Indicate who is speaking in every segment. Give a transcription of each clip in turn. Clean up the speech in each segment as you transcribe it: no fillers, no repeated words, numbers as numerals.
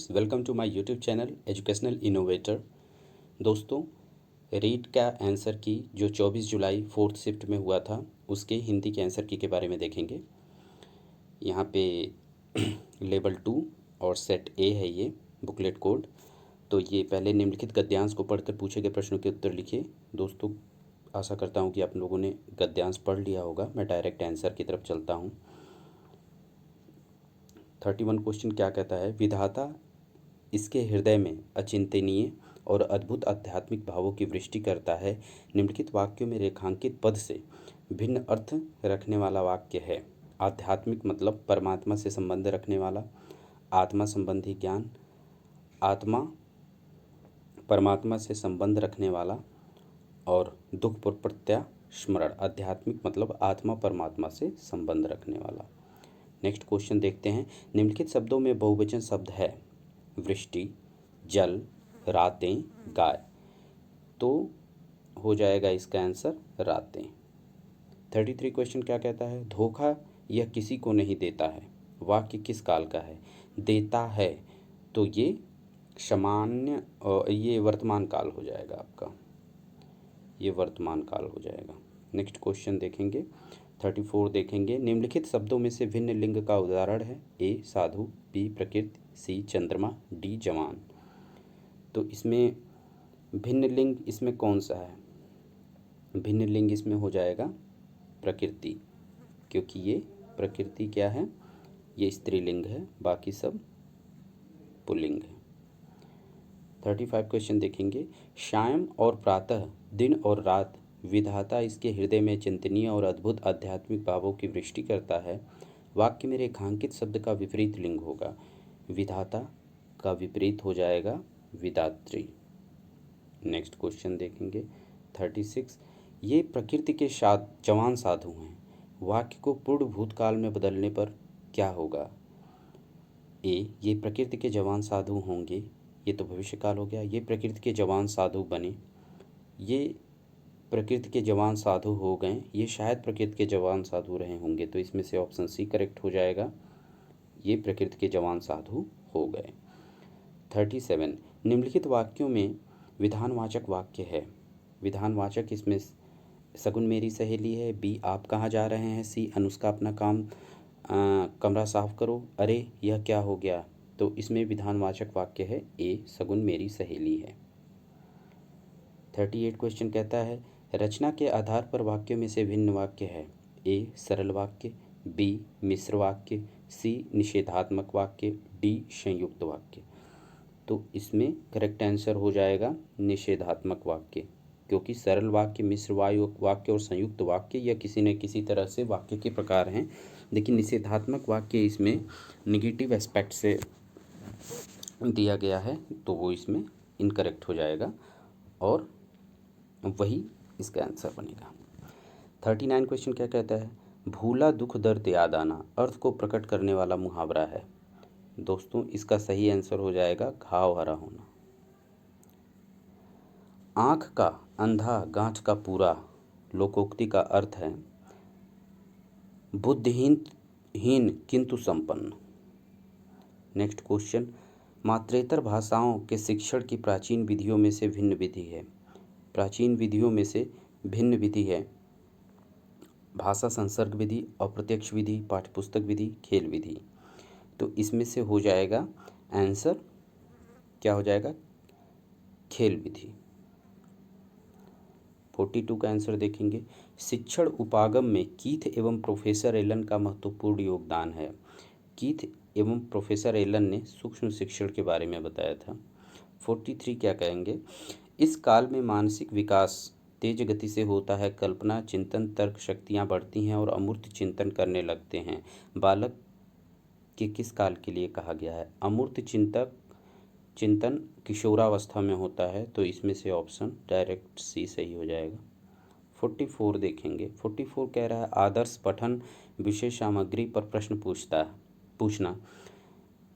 Speaker 1: Friends, welcome to my YouTube channel educational innovator. दोस्तों, रीट का answer की जो 24 जुलाई फोर्थ शिफ्ट में हुआ था उसके हिंदी के आंसर की के बारे में देखेंगे। यहाँ पे लेवल 2 और सेट ए है ये बुकलेट कोड। तो ये पहले निम्नलिखित गद्यांश को पढ़कर पूछे गए प्रश्नों के उत्तर लिखिए। दोस्तों, आशा करता हूँ कि आप लोगों ने गद्यांश पढ़ लिया होगा। मैं डायरेक्ट आंसर की तरफ चलता हूँ। 31 क्वेश्चन क्या कहता है? विधाता इसके हृदय में अचिंतनीय और अद्भुत आध्यात्मिक भावों की वृष्टि करता है। निम्नलिखित वाक्यों में रेखांकित पद से भिन्न अर्थ रखने वाला वाक्य है। आध्यात्मिक मतलब परमात्मा से संबंध रखने वाला, आत्मा संबंधी ज्ञान, आत्मा परमात्मा से संबंध रखने वाला और दुख पर प्रत्यास्मरण। आध्यात्मिक मतलब आत्मा परमात्मा से संबंध रखने वाला। नेक्स्ट क्वेश्चन देखते हैं। निम्नलिखित शब्दों में बहुवचन शब्द है वृष्टि, जल, रातें, गाय। तो हो जाएगा इसका आंसर रातें। 33 क्वेश्चन क्या कहता है? धोखा यह किसी को नहीं देता है। वाक्य किस काल का है? देता है तो ये सामान्य ये वर्तमान काल हो जाएगा आपका, ये वर्तमान काल हो जाएगा। नेक्स्ट क्वेश्चन देखेंगे। 34 देखेंगे। निम्नलिखित शब्दों में से भिन्न लिंग का उदाहरण है। ए साधु, बी प्रकृति, सी चंद्रमा, डी जवान। तो इसमें भिन्न लिंग इसमें कौन सा है? भिन्न लिंग इसमें हो जाएगा प्रकृति, क्योंकि ये प्रकृति क्या है? ये स्त्रीलिंग है, बाकी सब पुल्लिंग है। 35 क्वेश्चन देखेंगे। शाम और प्रातः, दिन और रात, विधाता इसके हृदय में चिंतनीय और अद्भुत आध्यात्मिक भावों की वृष्टि करता है। वाक्य में रेखांकित शब्द का विपरीत लिंग होगा। विधाता का विपरीत हो जाएगा विधात्री। नेक्स्ट क्वेश्चन देखेंगे। 36 ये प्रकृति के जवान साधु हैं। वाक्य को पूर्ण भूतकाल में बदलने पर क्या होगा? ए ये प्रकृति के जवान साधु होंगे, ये तो भविष्यकाल हो गया। ये प्रकृति के जवान साधु बने, ये प्रकृति के जवान साधु हो गए, ये शायद प्रकृति के जवान साधु रहे होंगे। तो इसमें से ऑप्शन सी करेक्ट हो जाएगा, ये प्रकृति के जवान साधु हो गए। 37 निम्नलिखित वाक्यों में विधानवाचक वाक्य है। विधानवाचक इसमें सगुन मेरी सहेली है, बी आप कहाँ जा रहे हैं, सी अनुष्का अपना कमरा साफ करो, अरे यह क्या हो गया। तो इसमें विधानवाचक वाक्य है ए सगुन मेरी सहेली है। 38 क्वेश्चन कहता है रचना के आधार पर वाक्यों में से भिन्न वाक्य है। ए सरल वाक्य, बी मिश्र वाक्य, सी निषेधात्मक वाक्य, डी संयुक्त वाक्य। तो इसमें करेक्ट आंसर हो जाएगा निषेधात्मक वाक्य, क्योंकि सरल वाक्य, मिश्र वाक्य और संयुक्त वाक्य यह किसी न किसी तरह से वाक्य के प्रकार हैं। लेकिन निषेधात्मक वाक्य इसमें निगेटिव एस्पेक्ट से दिया गया है, तो वो इसमें इनकरेक्ट हो जाएगा और वही इसका आंसर बनेगा। 39 क्वेश्चन क्या कहता है? भूला दुख दर्द याद आना अर्थ को प्रकट करने वाला मुहावरा है। दोस्तों, इसका सही आंसर हो जाएगा घाव हरा होना। आँख का अंधा गांठ का पूरा लोकोक्ति का अर्थ है बुद्धिहीन किंतु संपन्न। नेक्स्ट क्वेश्चन मात्रेतर भाषाओं के शिक्षण की प्राचीन विधियों में से भिन्न विधि है। प्राचीन विधियों में से भिन्न विधि है भाषा संसर्ग विधि, अप्रत्यक्ष विधि, पाठ्यपुस्तक विधि, खेल विधि। तो इसमें से हो जाएगा आंसर क्या हो जाएगा? खेल विधि। 42 का आंसर देखेंगे। शिक्षण उपागम में कीथ एवं प्रोफेसर एलन का महत्वपूर्ण योगदान है। कीथ एवं प्रोफेसर एलन ने सूक्ष्म शिक्षण के बारे में बताया था। 43 क्या कहेंगे? इस काल में मानसिक विकास तेज गति से होता है। कल्पना, चिंतन, तर्क शक्तियाँ बढ़ती हैं और अमूर्त चिंतन करने लगते हैं। बालक के किस काल के लिए कहा गया है? अमूर्त चिंतन किशोरावस्था में होता है। तो इसमें से ऑप्शन डायरेक्ट सी सही हो जाएगा। 44 देखेंगे। 44 कह रहा है आदर्श पठन विषय सामग्री पर प्रश्न पूछना,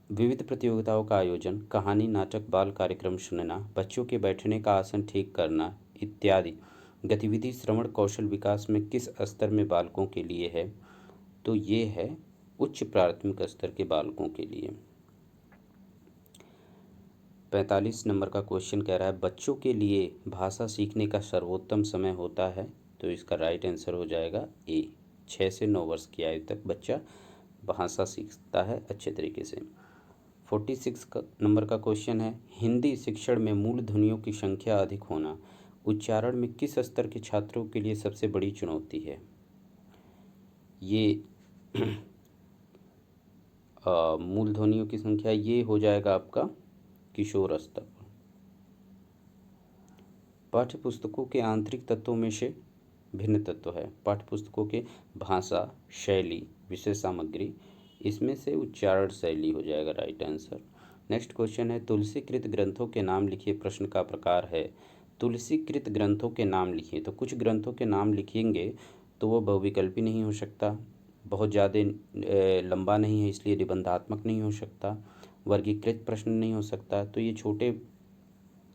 Speaker 1: विविध प्रतियोगिताओं का आयोजन, कहानी, नाटक, बाल कार्यक्रम सुनना, बच्चों के बैठने का आसन ठीक करना इत्यादि गतिविधि श्रवण कौशल विकास में किस स्तर में बालकों के लिए है? तो ये है उच्च प्राथमिक स्तर के बालकों के लिए। 45 नंबर का क्वेश्चन कह रहा है बच्चों के लिए भाषा सीखने का सर्वोत्तम समय होता है। तो इसका राइट आंसर हो जाएगा ए। 6 से 9 वर्ष की आयु तक बच्चा भाषा सीखता है अच्छे तरीके से। 46 नंबर का क्वेश्चन है हिंदी शिक्षण में मूल ध्वनियों की संख्या अधिक होना उच्चारण में किस स्तर के छात्रों के लिए सबसे बड़ी चुनौती है। ये मूल ध्वनियों की संख्या ये हो जाएगा आपका किशोर स्तर पर। पाठ्य पुस्तकों के आंतरिक तत्वों में से भिन्न तत्व है। पाठ्य पुस्तकों के भाषा, शैली, विषय सामग्री, इसमें से उच्चारण शैली हो जाएगा राइट आंसर। नेक्स्ट क्वेश्चन है तुलसीकृत ग्रंथों के नाम लिखिए। प्रश्न का प्रकार है तुलसीकृत ग्रंथों के नाम लिखिए। तो कुछ ग्रंथों के नाम लिखेंगे तो वो बहुविकल्पी नहीं हो सकता, बहुत ज़्यादा लंबा नहीं है इसलिए निबंधात्मक नहीं हो सकता, वर्गीकृत प्रश्न नहीं हो सकता, तो ये छोटे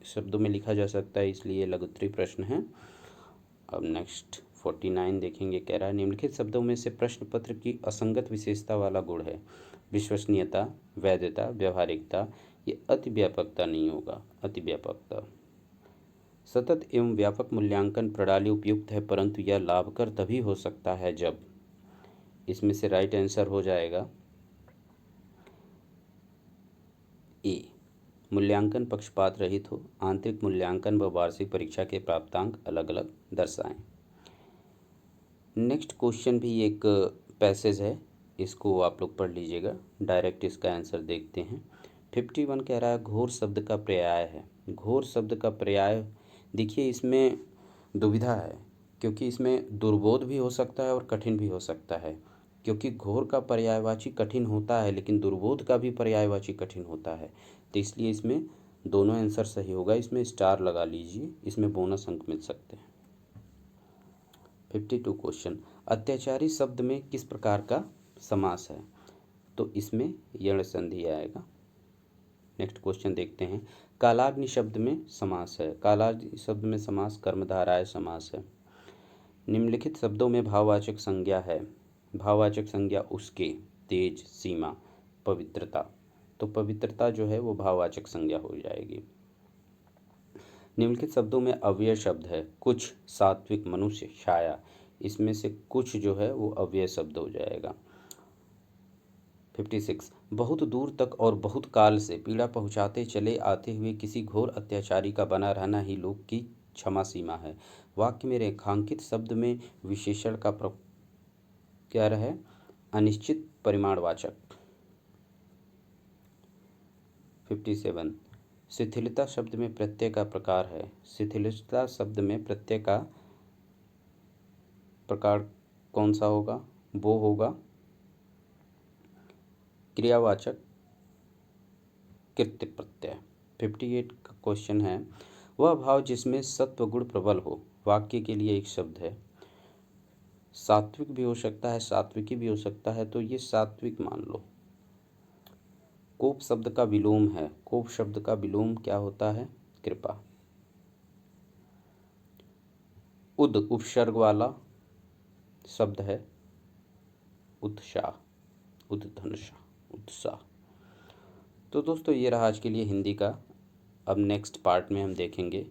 Speaker 1: शब्दों में लिखा जा सकता है इसलिए लघुत्तरीय प्रश्न है। अब नेक्स्ट 49 देखेंगे। कह रहा है निम्नलिखित शब्दों में से प्रश्न पत्र की असंगत विशेषता वाला गुण है। विश्वसनीयता, वैधता, व्यवहारिकता। ये अति व्यापकता नहीं होगा, अति व्यापकता। सतत एवं व्यापक मूल्यांकन प्रणाली उपयुक्त है परंतु यह लाभकर तभी हो सकता है जब, इसमें से राइट आंसर हो जाएगा ए। मूल्यांकन पक्षपात रहित हो, आंतरिक मूल्यांकन व वार्षिक परीक्षा के प्राप्तांक अलग अलग दर्शाएं। नेक्स्ट क्वेश्चन भी एक पैसेज है, इसको आप लोग पढ़ लीजिएगा। डायरेक्ट इसका आंसर देखते हैं। 51 कह रहा है घोर शब्द का पर्याय है। घोर शब्द का पर्याय देखिए इसमें दुविधा है क्योंकि इसमें दुर्बोध भी हो सकता है और कठिन भी हो सकता है, क्योंकि घोर का पर्यायवाची कठिन होता है लेकिन दुर्बोध का भी पर्यायवाची कठिन होता है। तो इसलिए इसमें दोनों आंसर सही होगा। इसमें स्टार लगा लीजिए, इसमें बोनस अंक मिल सकते हैं। 52 क्वेश्चन अत्याचारी शब्द में किस प्रकार का समास है। तो इसमें यण संधि आएगा। नेक्स्ट क्वेश्चन देखते हैं। कालाग्नि शब्द में समास है। कालाग्नि शब्द में समास कर्मधारय समास है। निम्नलिखित शब्दों में भाववाचक संज्ञा है। भाववाचक संज्ञा उसके, तेज, सीमा, पवित्रता। तो पवित्रता जो है वो भाववाचक संज्ञा हो जाएगी। निम्नलिखित शब्दों में अव्यय शब्द है। कुछ, सात्विक, मनुष्य, छाया। इसमें से कुछ जो है वो अव्यय शब्द हो जाएगा। 56 बहुत दूर तक और बहुत काल से पीड़ा पहुंचाते चले आते हुए किसी घोर अत्याचारी का बना रहना ही लोक की क्षमा सीमा है। वाक्य में रेखांकित शब्द में विशेषण का क्या रहे अनिश्चित परिमाणवाचक। 57 शिथिलता शब्द में प्रत्यय का प्रकार है। शिथिलता शब्द में प्रत्यय का प्रकार कौन सा होगा, वो होगा क्रियावाचक कृत्य प्रत्यय। 58 का क्वेश्चन है वह भाव जिसमें सत्व गुण प्रबल हो। वाक्य के लिए एक शब्द है। सात्विक भी हो सकता है, सात्विकी भी हो सकता है, तो ये सात्विक मान लो। कोप शब्द का विलोम है। कोप शब्द का विलोम क्या होता है, कृपा। उद उपसर्ग वाला शब्द है उत्साह, उद्धनुषा, उत्साह। तो दोस्तों ये रहा आज के लिए हिंदी का। अब नेक्स्ट पार्ट में हम देखेंगे